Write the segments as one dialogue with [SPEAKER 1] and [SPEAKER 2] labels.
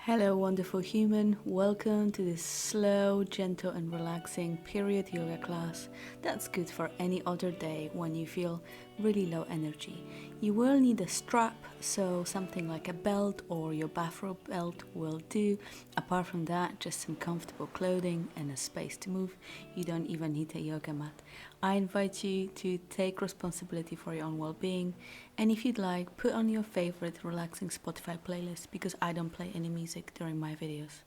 [SPEAKER 1] Hello, wonderful human. Welcome to this slow, gentle, and relaxing period yoga class that's good for any other day when you feel really low energy. You will need a strap, so something like a belt or your bathrobe belt will do. Apart from that, just some comfortable clothing and a space to move. You don't even need a yoga mat. I invite you to take responsibility for your own well-being, and if you'd like, put on your favorite relaxing Spotify playlist because I don't play any music during my videos.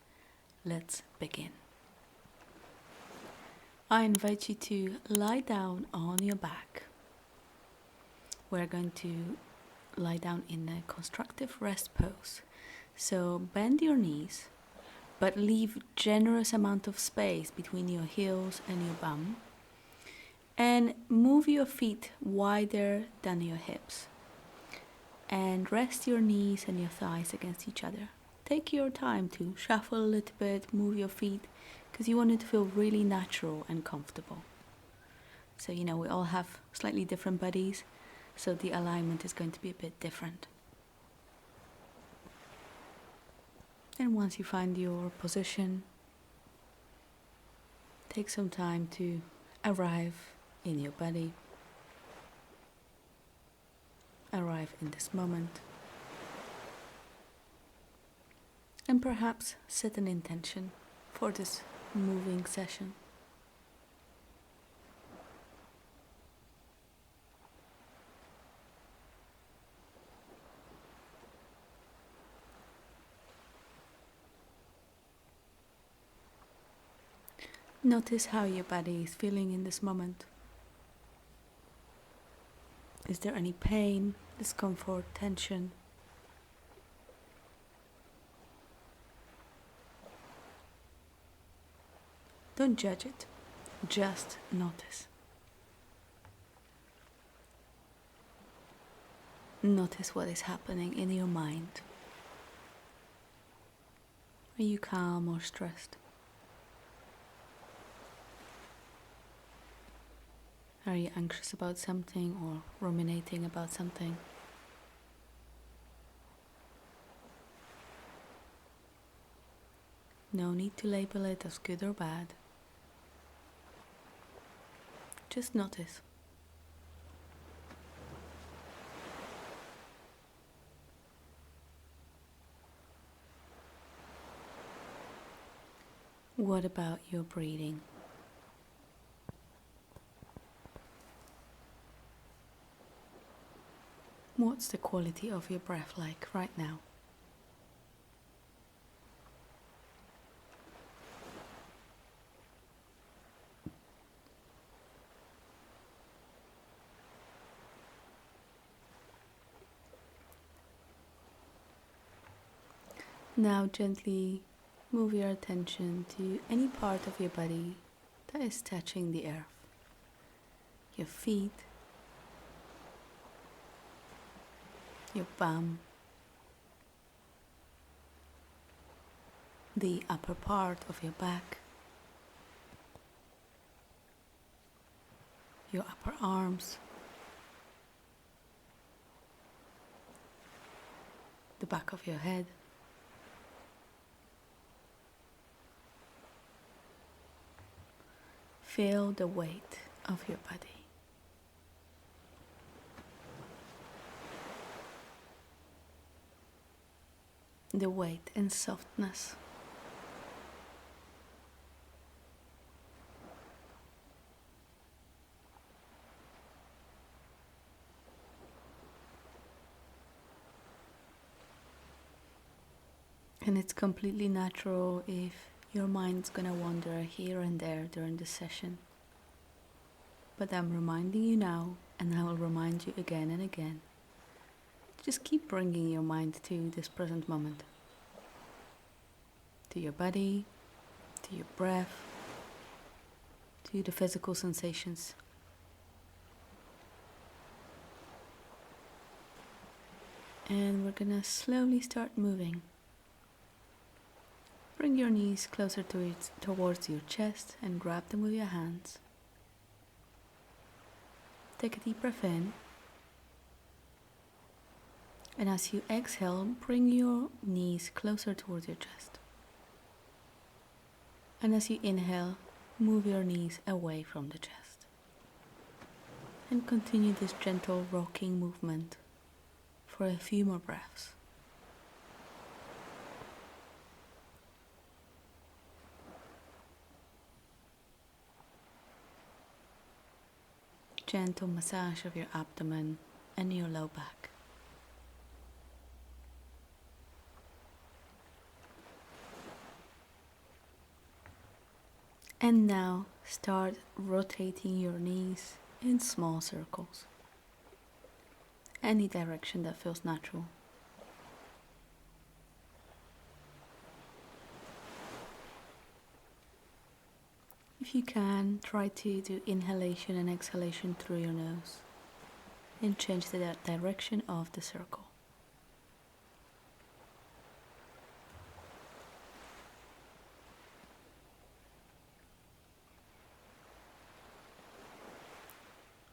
[SPEAKER 1] Let's begin. I invite you to lie down on your back. We're going to lie down in a constructive rest pose. So bend your knees, but leave generous amount of space between your heels and your bum. And move your feet wider than your hips. And rest your knees and your thighs against each other. Take your time to shuffle a little bit, move your feet, because you want it to feel really natural and comfortable. So, we all have slightly different bodies, so the alignment is going to be a bit different. And once you find your position, take some time to arrive in your body. Arrive in this moment. And perhaps set an intention for this moving session. Notice how your body is feeling in this moment. Is there any pain, discomfort, tension? Don't judge it, just notice. Notice what is happening in your mind. Are you calm or stressed? Are you anxious about something or ruminating about something? No need to label it as good or bad. Just notice. What about your breathing? What's the quality of your breath like right now? Now gently move your attention to any part of your body that is touching the earth. Your feet, your bum, the upper part of your back, your upper arms, the back of your head. Feel the weight of your body. The weight and softness. And it's completely natural if your mind's gonna wander here and there during the session. But I'm reminding you now, and I will remind you again and again. Just keep bringing your mind to this present moment. To your body, to your breath, to the physical sensations. And we're gonna slowly start moving. Bring your knees closer towards your chest and grab them with your hands. Take a deep breath in. And as you exhale, bring your knees closer towards your chest. And as you inhale, move your knees away from the chest. And continue this gentle rocking movement for a few more breaths. Gentle massage of your abdomen and your low back. And now start rotating your knees in small circles. Any direction that feels natural. If you can, try to do inhalation and exhalation through your nose and change the direction of the circle.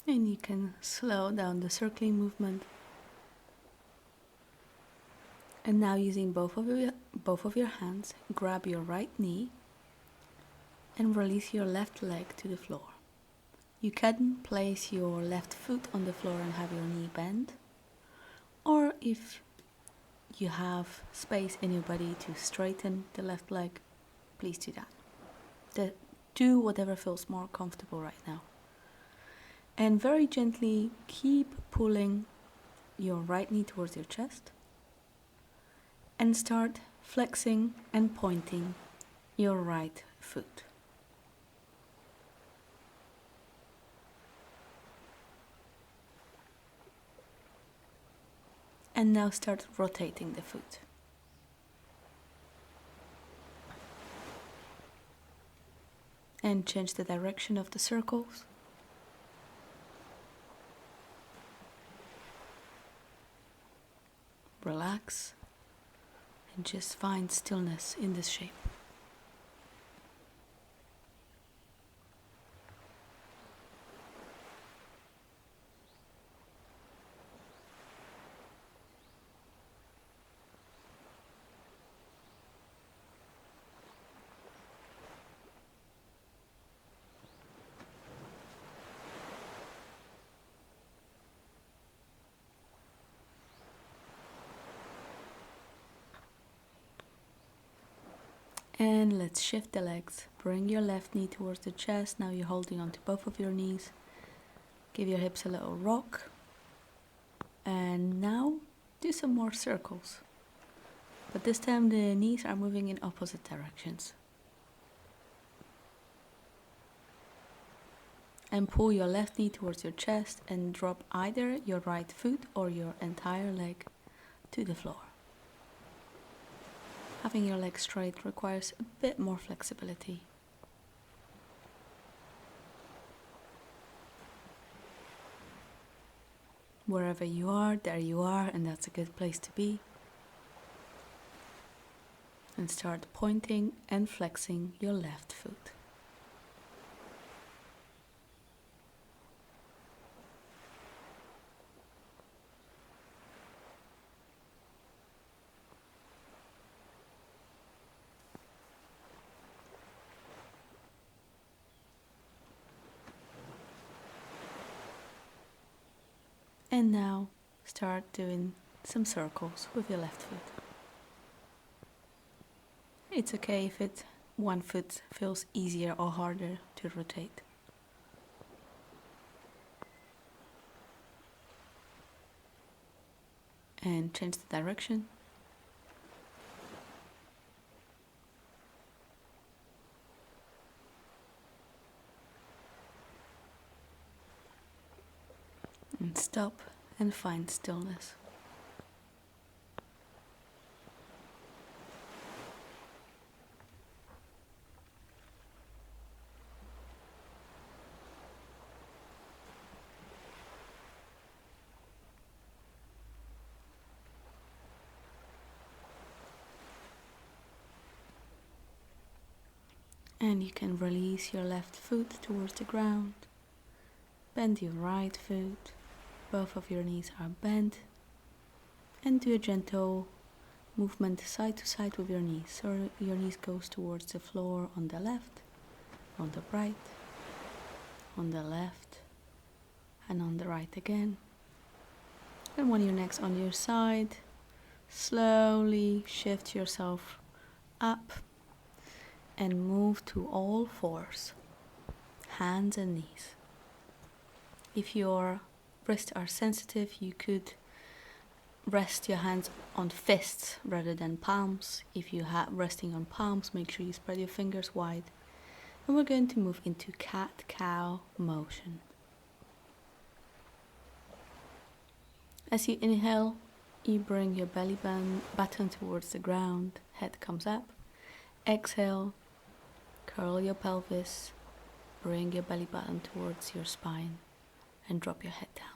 [SPEAKER 1] And you can slow down the circling movement. And now using both of your hands, grab your right knee and release your left leg to the floor. You can place your left foot on the floor and have your knee bend. Or if you have space in your body to straighten the left leg, please do that. Do whatever feels more comfortable right now. And very gently keep pulling your right knee towards your chest and start flexing and pointing your right foot. And now start rotating the foot. And change the direction of the circles. Relax and just find stillness in this shape. And let's shift the legs. Bring your left knee towards the chest. Now you're holding onto both of your knees. Give your hips a little rock. And now do some more circles. But this time the knees are moving in opposite directions. And pull your left knee towards your chest and drop either your right foot or your entire leg to the floor. Having your legs straight requires a bit more flexibility. Wherever you are, there you are, and that's a good place to be. And start pointing and flexing your left foot. And now start doing some circles with your left foot. It's okay if one foot feels easier or harder to rotate. And change the direction. And stop and find stillness. And you can release your left foot towards the ground. Bend your right foot. Both of your knees are bent. And do a gentle movement side to side with your knees. So your knees goes towards the floor on the left, on the right, on the left, and on the right again. And when your neck's on your side, slowly shift yourself up and move to all fours, hands and knees. If your wrists are sensitive, you could rest your hands on fists rather than palms. If you have resting on palms, make sure you spread your fingers wide. And we're going to move into cat-cow motion. As you inhale, you bring your belly button towards the ground, head comes up. Exhale, curl your pelvis, bring your belly button towards your spine, and drop your head down.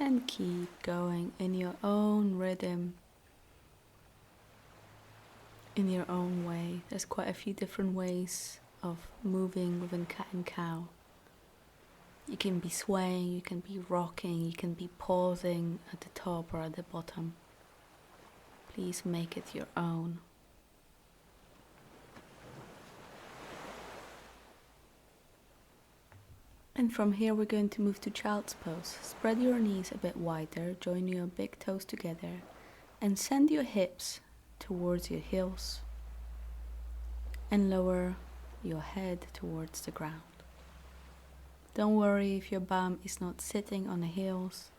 [SPEAKER 1] And keep going in your own rhythm, in your own way. There's quite a few different ways of moving within cat and cow. You can be swaying, you can be rocking, you can be pausing at the top or at the bottom. Please make it your own. And from here we're going to move to child's pose. Spread your knees a bit wider, join your big toes together, and send your hips towards your heels and lower your head towards the ground. Don't worry if your bum is not sitting on the heels.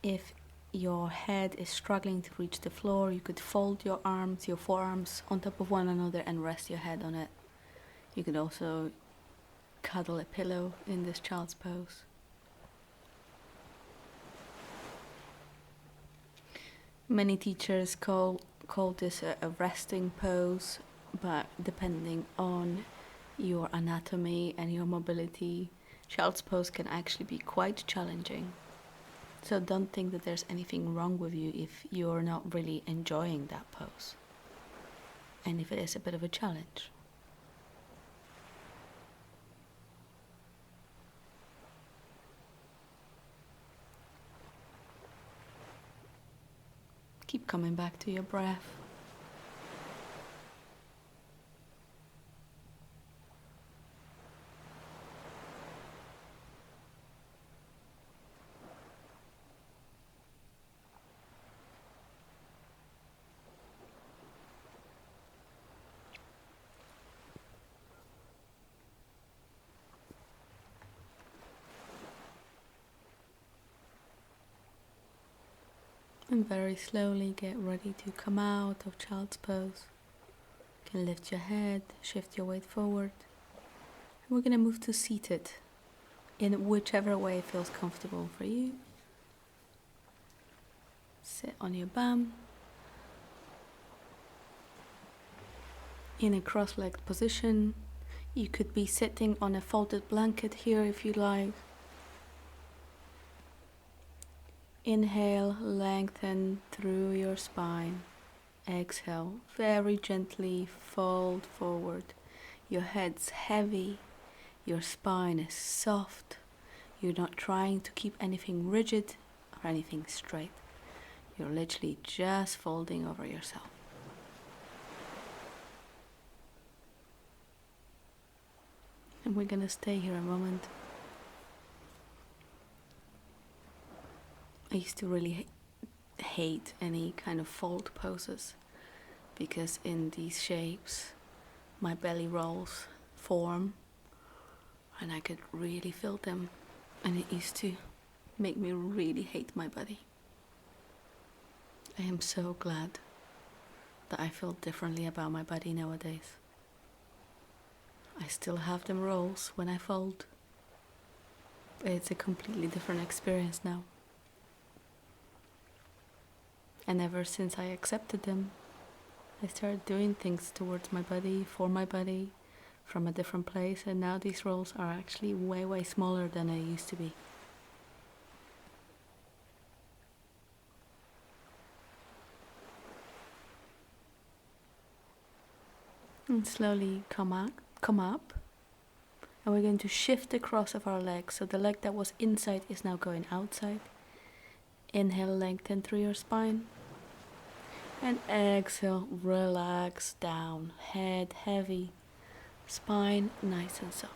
[SPEAKER 1] If your head is struggling to reach the floor, you could fold your arms, your forearms on top of one another and rest your head on it. You could also cuddle a pillow in this child's pose. Many teachers call this a resting pose, but depending on your anatomy and your mobility, child's pose can actually be quite challenging. So don't think that there's anything wrong with you if you're not really enjoying that pose, and if it is a bit of a challenge. Keep coming back to your breath. And very slowly get ready to come out of child's pose. You can lift your head, shift your weight forward. And we're going to move to seated in whichever way feels comfortable for you. Sit on your bum in a cross-legged position. You could be sitting on a folded blanket here if you like. Inhale, lengthen through your spine. Exhale, very gently fold forward. Your head's heavy, your spine is soft. You're not trying to keep anything rigid or anything straight. You're literally just folding over yourself. And we're gonna stay here a moment. I used to really hate any kind of fold poses, because in these shapes my belly rolls form and I could really feel them, and it used to make me really hate my body. I am so glad that I feel differently about my body nowadays. I still have them rolls when I fold, but it's a completely different experience now. And ever since I accepted them, I started doing things towards my body, for my body, from a different place, and now these rolls are actually way, way smaller than they used to be. And slowly come up, And we're going to shift the cross of our legs. So the leg that was inside is now going outside. Inhale, lengthen through your spine. And exhale, relax down. Head heavy, spine nice and soft.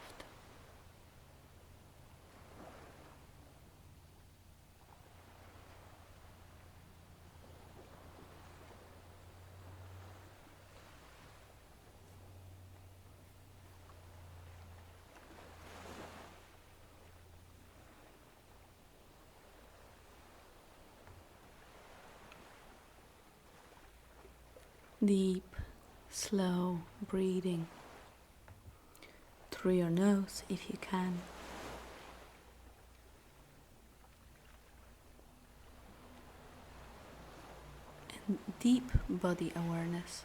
[SPEAKER 1] Deep, slow breathing through your nose if you can. And deep body awareness.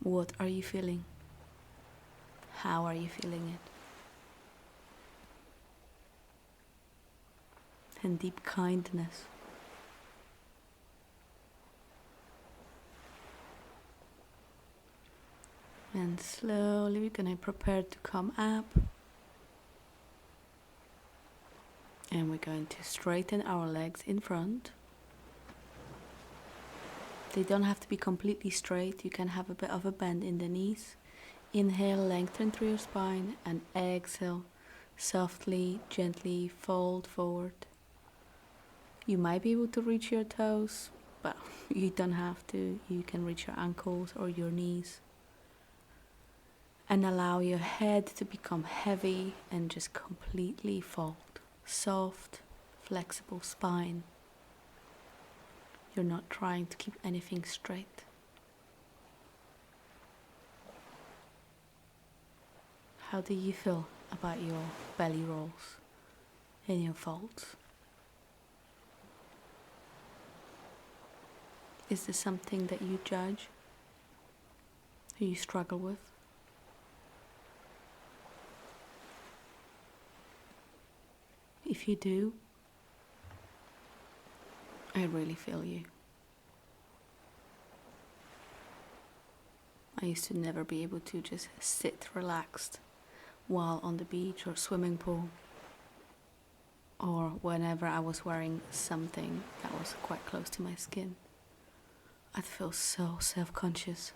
[SPEAKER 1] What are you feeling? How are you feeling it? And deep kindness. And slowly we're going to prepare to come up. And we're going to straighten our legs in front. They don't have to be completely straight. You can have a bit of a bend in the knees. Inhale, lengthen through your spine. And exhale, softly, gently fold forward. You might be able to reach your toes, but you don't have to. You can reach your ankles or your knees. And allow your head to become heavy and just completely fold. Soft, flexible spine. You're not trying to keep anything straight. How do you feel about your belly rolls and your folds? Is this something that you judge? Or you struggle with? If you do, I really feel you. I used to never be able to just sit relaxed while on the beach or swimming pool, or whenever I was wearing something that was quite close to my skin. I'd feel so self-conscious.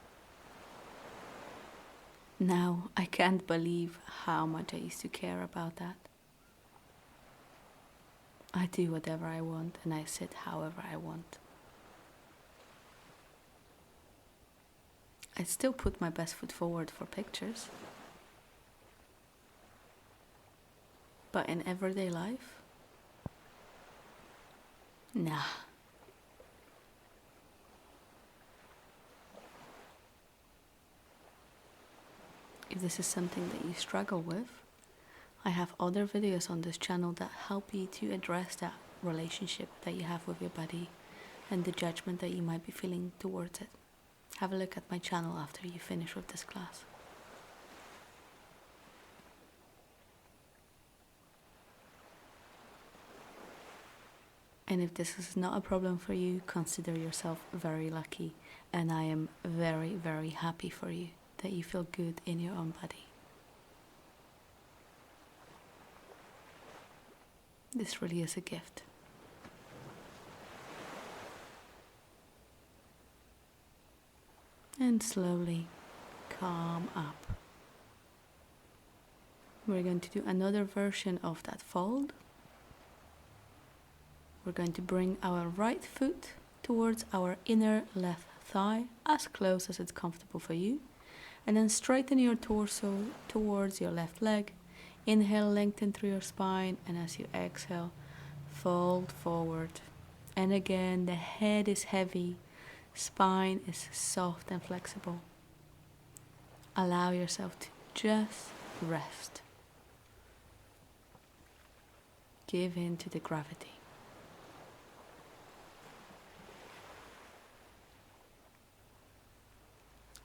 [SPEAKER 1] Now I can't believe how much I used to care about that. I do whatever I want and I sit however I want. I still put my best foot forward for pictures. But in everyday life? Nah. If this is something that you struggle with, I have other videos on this channel that help you to address that relationship that you have with your body and the judgment that you might be feeling towards it. Have a look at my channel after you finish with this class. And if this is not a problem for you, consider yourself very lucky. And I am very, very happy for you that you feel good in your own body. This really is a gift. And slowly calm up. We're going to do another version of that fold. We're going to bring our right foot towards our inner left thigh, as close as it's comfortable for you. And then straighten your torso towards your left leg. Inhale, lengthen through your spine, and as you exhale, fold forward. And again, the head is heavy, spine is soft and flexible. Allow yourself to just rest. Give in to the gravity.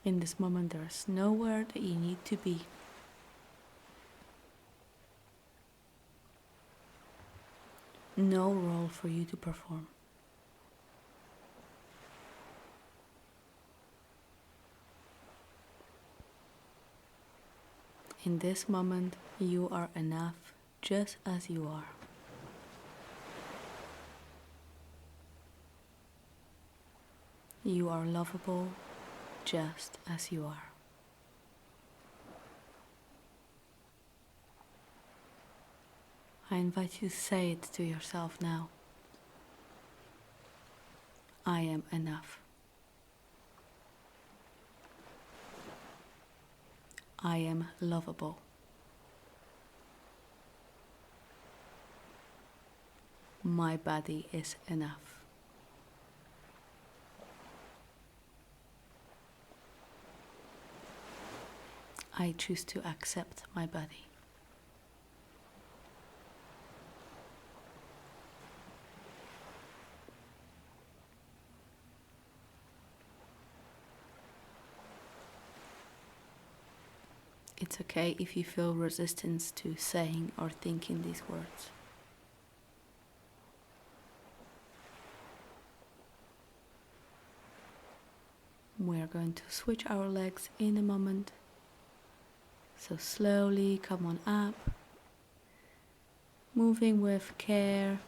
[SPEAKER 1] In this moment, there's nowhere that you need to be. No role for you to perform. in this moment you are enough just as you are. You are lovable just as you are. I invite you to say it to yourself now. I am enough. I am lovable. My body is enough. I choose to accept my body. It's okay if you feel resistance to saying or thinking these words. We are going to switch our legs in a moment. So slowly come on up, moving with care.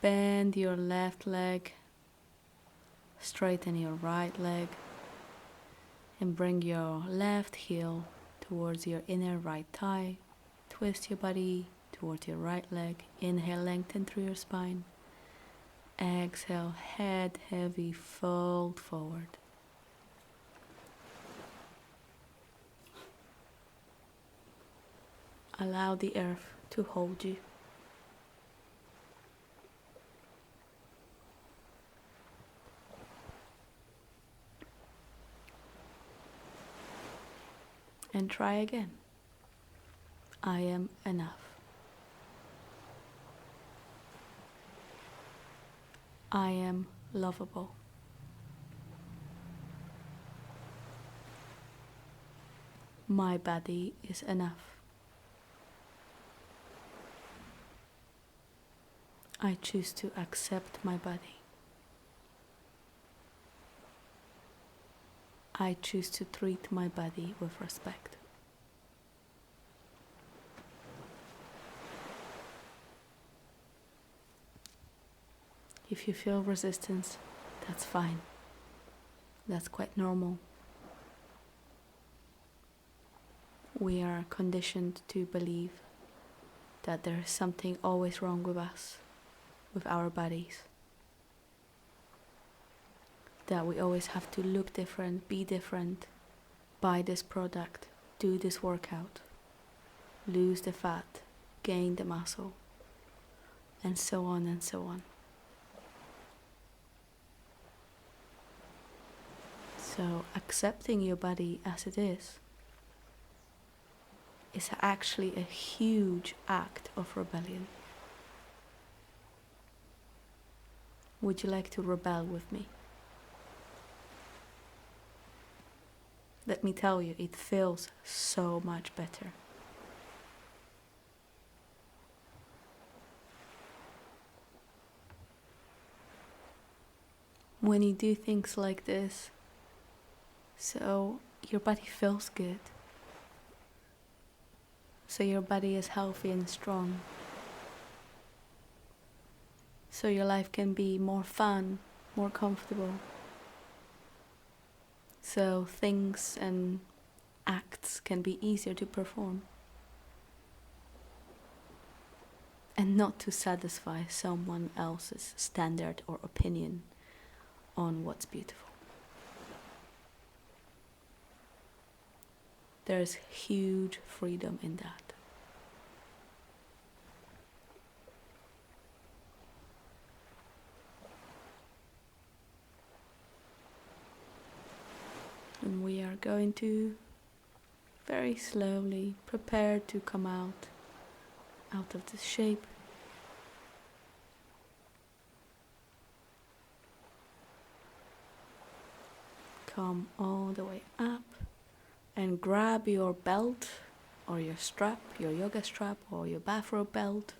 [SPEAKER 1] Bend your left leg, straighten your right leg, and bring your left heel towards your inner right thigh. Twist your body towards your right leg. Inhale, lengthen through your spine. Exhale, head heavy, fold forward. Allow the earth to hold you. And try again. I am enough. I am lovable. My body is enough. I choose to accept my body. I choose to treat my body with respect. If you feel resistance, that's fine. That's quite normal. We are conditioned to believe that there is something always wrong with us, with our bodies. That we always have to look different, be different, buy this product, do this workout, lose the fat, gain the muscle, and so on and so on. So accepting your body as it is actually a huge act of rebellion. Would you like to rebel with me? Let me tell you, it feels so much better. When you do things like this, so your body feels good. So your body is healthy and strong. So your life can be more fun, more comfortable. So things and acts can be easier to perform. And not to satisfy someone else's standard or opinion on what's beautiful. There is huge freedom in that. And we are going to very slowly prepare to come out of this shape. Come all the way up and grab your belt or your strap, your yoga strap or your bathrobe belt.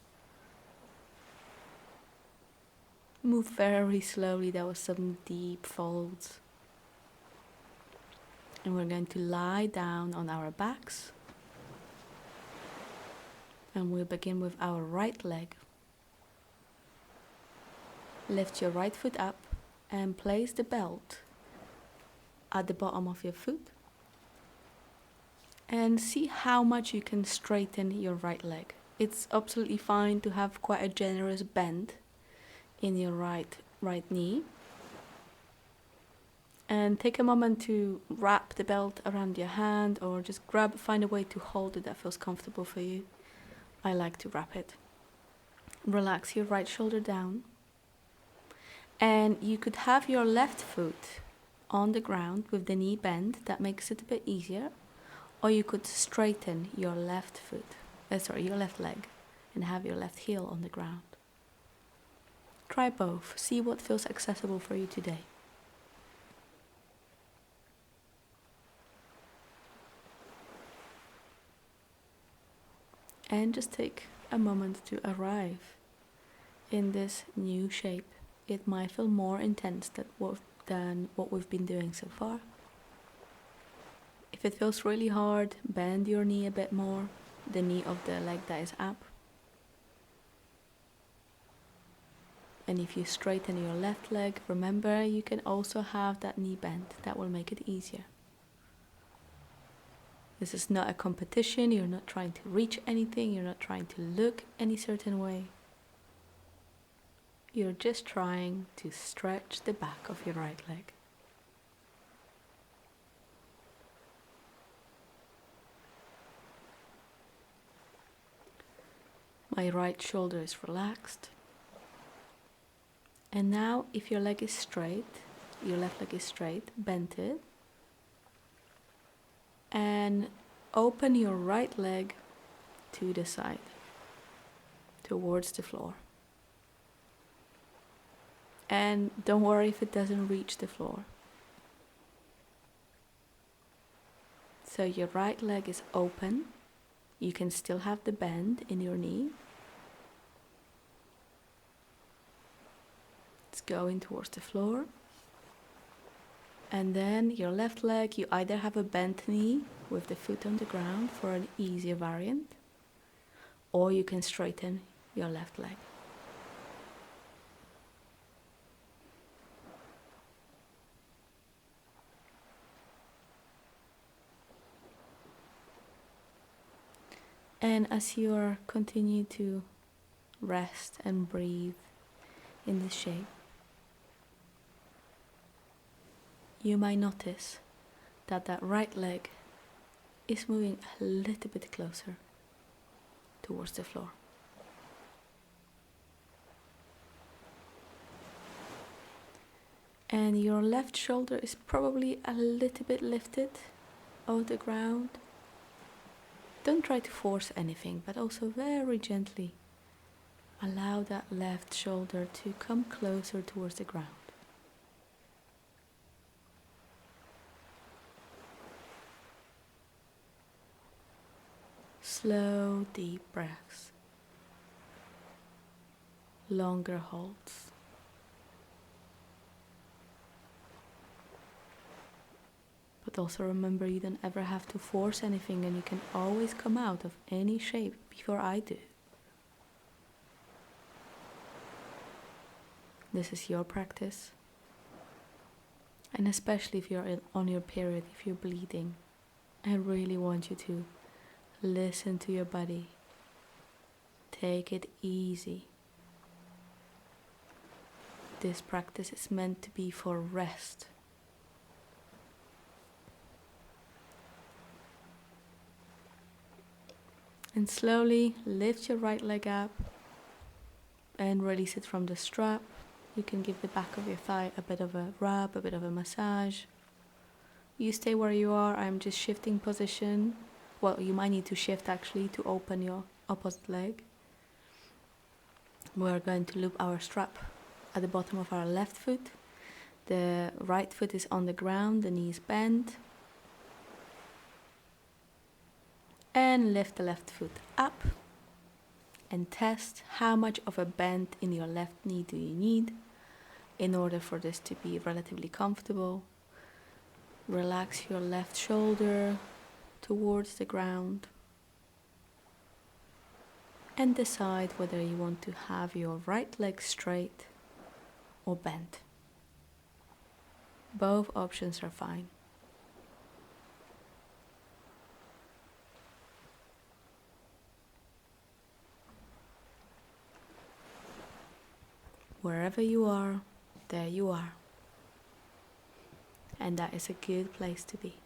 [SPEAKER 1] Move very slowly, there was some deep folds. And we're going to lie down on our backs And we'll begin with our right leg. Lift your right foot up and place the belt at the bottom of your foot. And see how much you can straighten your right leg. It's absolutely fine to have quite a generous bend in your right knee. And take a moment to wrap the belt around your hand, or just find a way to hold it that feels comfortable for you. I like to wrap it. Relax your right shoulder down. And you could have your left foot on the ground with the knee bent. That makes it a bit easier. Or you could straighten your left your left leg, and have your left heel on the ground. Try both. See what feels accessible for you today. And just take a moment to arrive in this new shape. It might feel more intense than what we've been doing so far. If it feels really hard, bend your knee a bit more, the knee of the leg that is up. And if you straighten your left leg, remember you can also have that knee bent. That will make it easier. This is not a competition. You're not trying to reach anything. You're not trying to look any certain way. You're just trying to stretch the back of your right leg. My right shoulder is relaxed. And now, if your leg is straight, your left leg is straight, bend it. And open your right leg to the side, towards the floor. And don't worry if it doesn't reach the floor. So your right leg is open. You can still have the bend in your knee. It's going towards the floor. And then your left leg, you either have a bent knee with the foot on the ground for an easier variant, or you can straighten your left leg. And as you continue to rest and breathe in this shape, you might notice that that right leg is moving a little bit closer towards the floor. And your left shoulder is probably a little bit lifted off the ground. Don't try to force anything, but also very gently allow that left shoulder to come closer towards the ground. Slow, deep breaths. Longer holds. But also remember, you don't ever have to force anything, and you can always come out of any shape before I do. This is your practice. And especially if you're on your period, if you're bleeding, I really want you to listen to your body. Take it easy. This practice is meant to be for rest. And slowly lift your right leg up and release it from the strap. You can give the back of your thigh a bit of a rub, a bit of a massage. You stay where you are. I'm just shifting position. Well, you might need to shift actually to open your opposite leg. We're going to loop our strap at the bottom of our left foot. The right foot is on the ground, the knees bent. And lift the left foot up and test how much of a bend in your left knee do you need in order for this to be relatively comfortable. Relax your left shoulder towards the ground. and decide whether you want to have your right leg straight or bent. Both options are fine. Wherever you are, there you are. And that is a good place to be.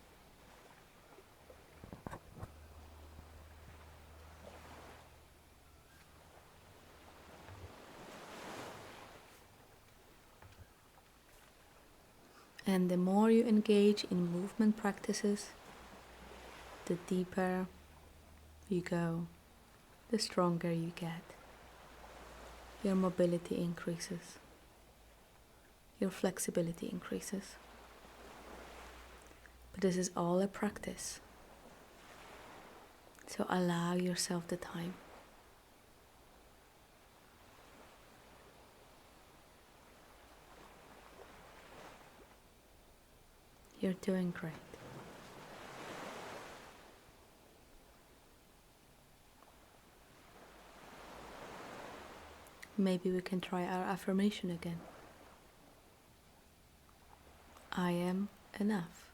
[SPEAKER 1] And the more you engage in movement practices, the deeper you go, the stronger you get. Your mobility increases. Your flexibility increases. But this is all a practice. So allow yourself the time. You're doing great. Maybe we can try our affirmation again. I am enough.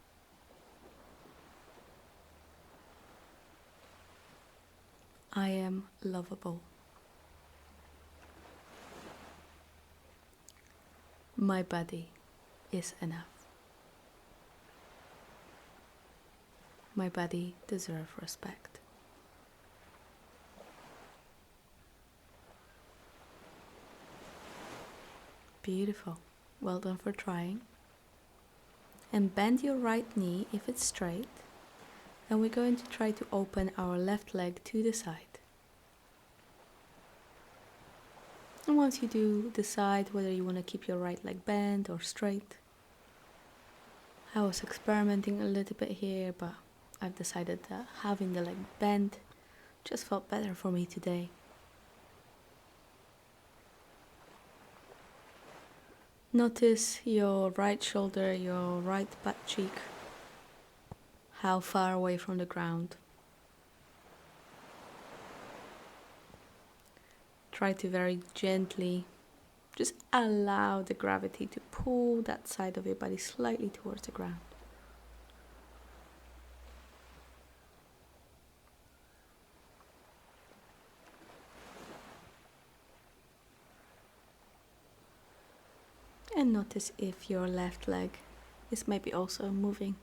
[SPEAKER 1] I am lovable. My body is enough. My body deserves respect. Beautiful. Well done for trying. And bend your right knee if it's straight. And we're going to try to open our left leg to the side. And once you do, decide whether you want to keep your right leg bent or straight. I was experimenting a little bit here, but I've decided that having the leg bent just felt better for me today. Notice your right shoulder, your right butt cheek, how far away from the ground. Try to very gently just allow the gravity to pull that side of your body slightly towards the ground. And notice if your left leg is maybe also moving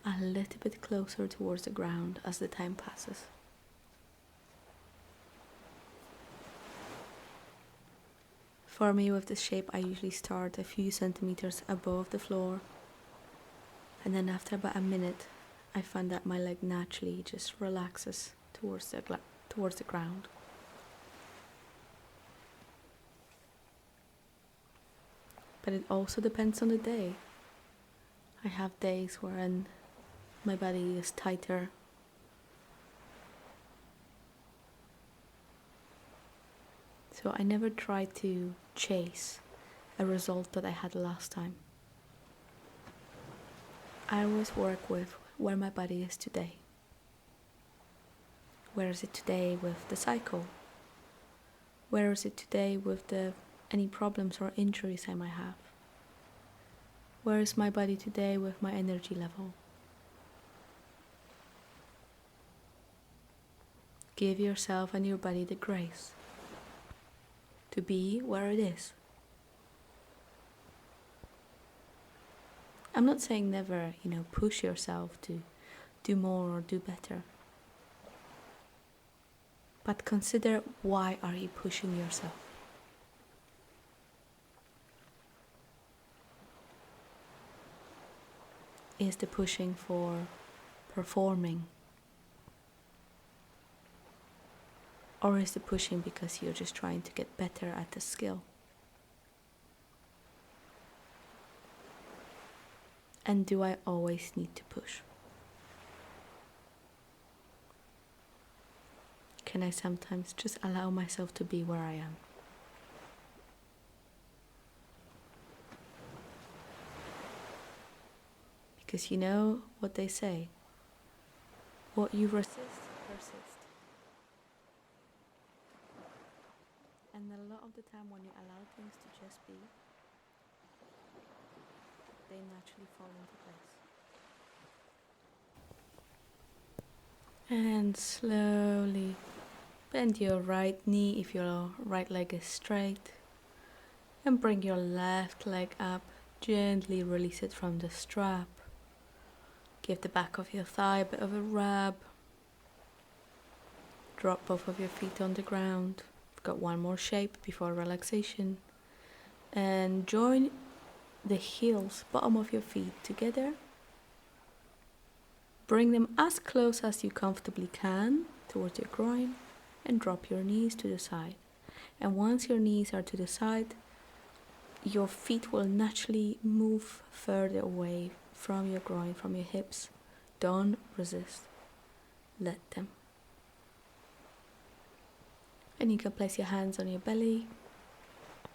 [SPEAKER 1] a little bit closer towards the ground as the time passes. For me, with this shape, I usually start a few centimeters above the floor, and then after about a minute I find that my leg naturally just relaxes towards the ground. But it also depends on the day. I have days wherein my body is tighter. So I never try to chase a result that I had last time. I always work with where my body is today. Where is it today with the cycle? Where is it today with any problems or injuries I might have? Where is my body today with my energy level? Give yourself and your body the grace to be where it is. I'm not saying never, push yourself to do more or do better. But consider, why are you pushing yourself? Is the pushing for performing? Or is the pushing because you're just trying to get better at the skill? And do I always need to push? Can I sometimes just allow myself to be where I am? Because you know what they say, what you resist, persists. the time when you allow things to just be, they naturally fall into place. And slowly bend your right knee if your right leg is straight. And bring your left leg up. Gently release it from the strap. Give the back of your thigh a bit of a rub. Drop both of your feet on the ground. We've got one more shape before relaxation. And join the heels, bottom of your feet together. Bring them as close as you comfortably can towards your groin and drop your knees to the side. And once your knees are to the side, your feet will naturally move further away from your groin, from your hips. Don't resist. Let them. And you can place your hands on your belly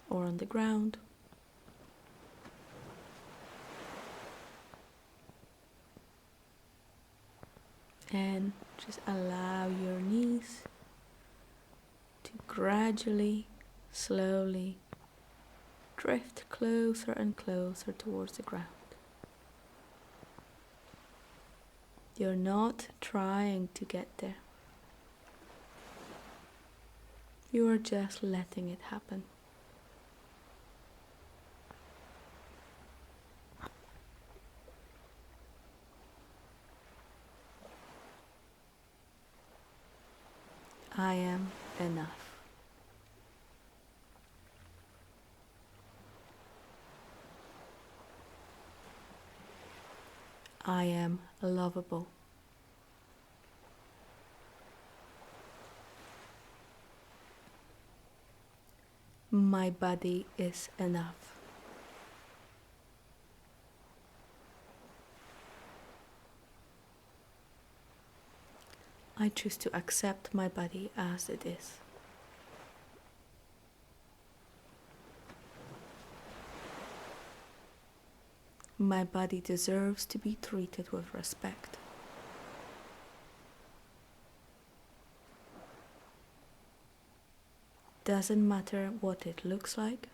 [SPEAKER 1] or on the ground. And just allow your knees to gradually, slowly drift closer and closer towards the ground. You're not trying to get there. You are just letting it happen. I am enough. I am lovable. My body is enough. I choose to accept my body as it is. My body deserves to be treated with respect. Doesn't matter what it looks like,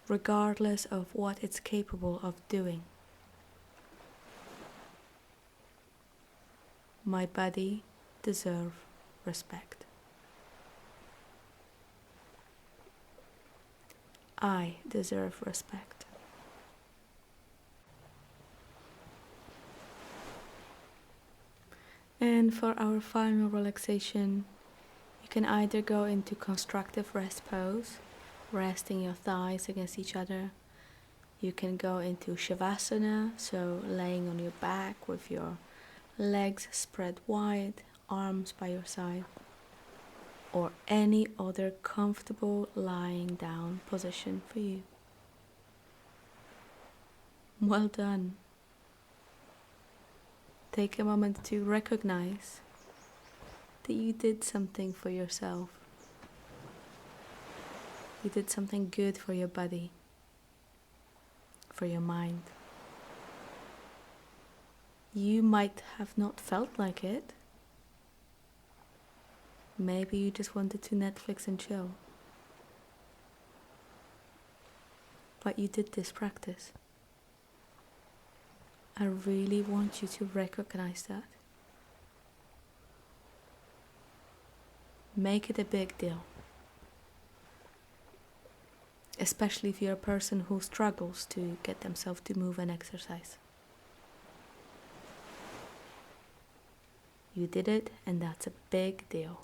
[SPEAKER 1] regardless of what it's capable of doing. My body deserves respect. I deserve respect. And for our final relaxation, you can either go into constructive rest pose, resting your thighs against each other. You can go into Shavasana, so laying on your back with your legs spread wide, arms by your side, or any other comfortable lying down position for you. Well done. Take a moment to recognize that you did something for yourself. You did something good for your body, for your mind. You might have not felt like it. Maybe you just wanted to Netflix and chill. But you did this practice. I really want you to recognize that. Make it a big deal. Especially if you're a person who struggles to get themselves to move and exercise. You did it, and that's a big deal.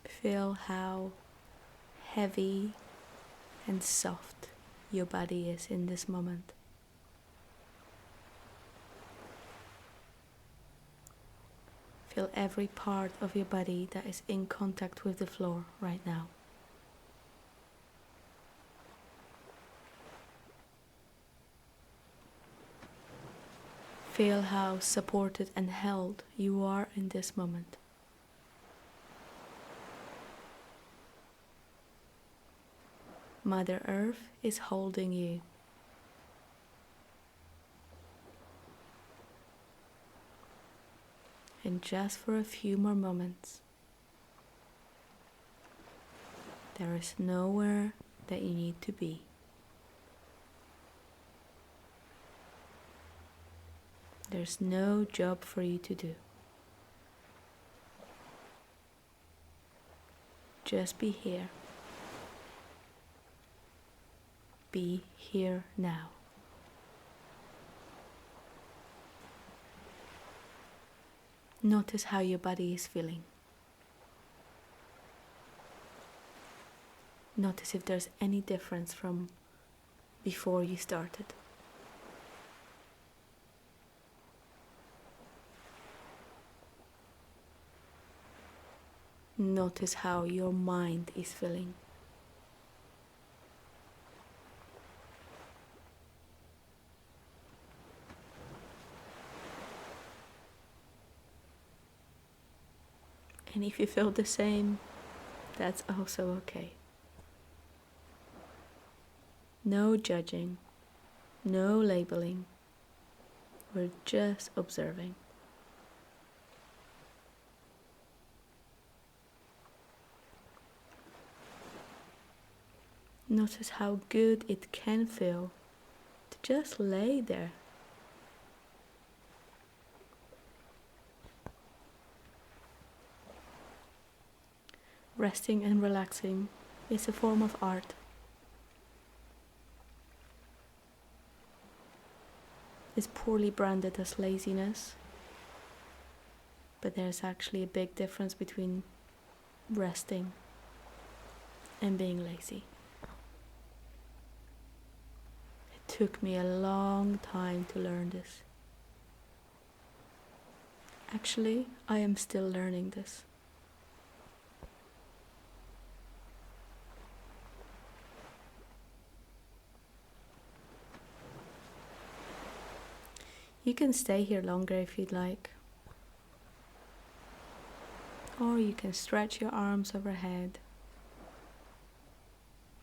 [SPEAKER 1] Feel how heavy and soft your body is in this moment. Feel every part of your body that is in contact with the floor right now. Feel how supported and held you are in this moment. Mother Earth is holding you. And just for a few more moments, there is nowhere that you need to be. There's no job for you to do. Just be here. Be here now. Notice how your body is feeling. Notice if there's any difference from before you started. Notice how your mind is feeling. And if you feel the same, that's also okay. No judging, no labeling. We're just observing. Notice how good it can feel to just lay there. Resting and relaxing is a form of art. It's poorly branded as laziness, but there's actually a big difference between resting and being lazy. It took me a long time to learn this. Actually, I am still learning this. You can stay here longer if you'd like. Or you can stretch your arms overhead.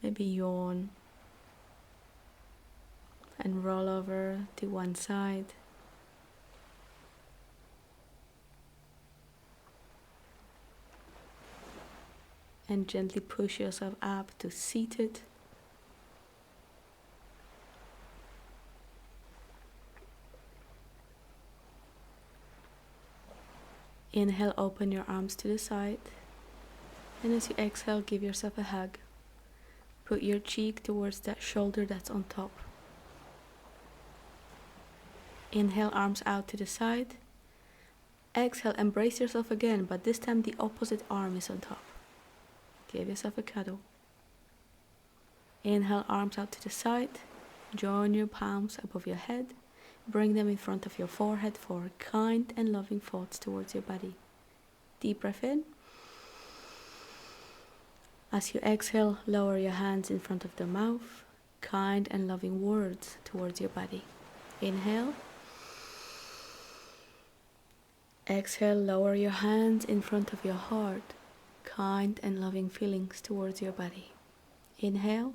[SPEAKER 1] Maybe yawn. And roll over to one side. And gently push yourself up to seated. Inhale, open your arms to the side. And as you exhale, give yourself a hug. Put your cheek towards that shoulder that's on top. Inhale, arms out to the side. Exhale, embrace yourself again, but this time the opposite arm is on top. Give yourself a cuddle. Inhale, arms out to the side. Join your palms above your head. Bring them in front of your forehead for kind and loving thoughts towards your body. Deep breath in. As you exhale, lower your hands in front of the mouth. Kind and loving words towards your body. Inhale. Exhale, lower your hands in front of your heart. Kind and loving feelings towards your body. Inhale.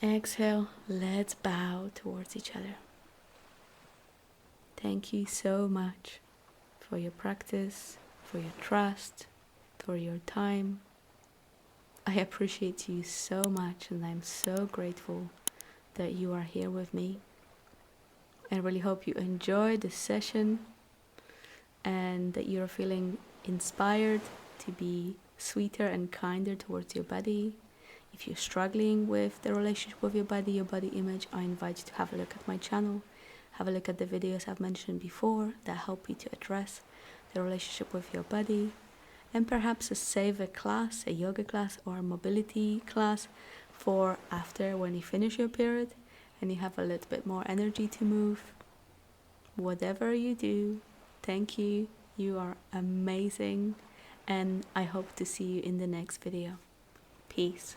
[SPEAKER 1] Exhale, let's bow towards each other. Thank you so much for your practice, for your trust, for your time. I appreciate you so much, and I'm so grateful that you are here with me. I really hope you enjoyed this session and that you're feeling inspired to be sweeter and kinder towards your body. If you're struggling with the relationship with your body image, I invite you to have a look at my channel. Have a look at the videos I've mentioned before that help you to address the relationship with your body. And perhaps save a class, a yoga class or a mobility class for after when you finish your period and you have a little bit more energy to move. Whatever you do, thank you. You are amazing. And I hope to see you in the next video. Peace.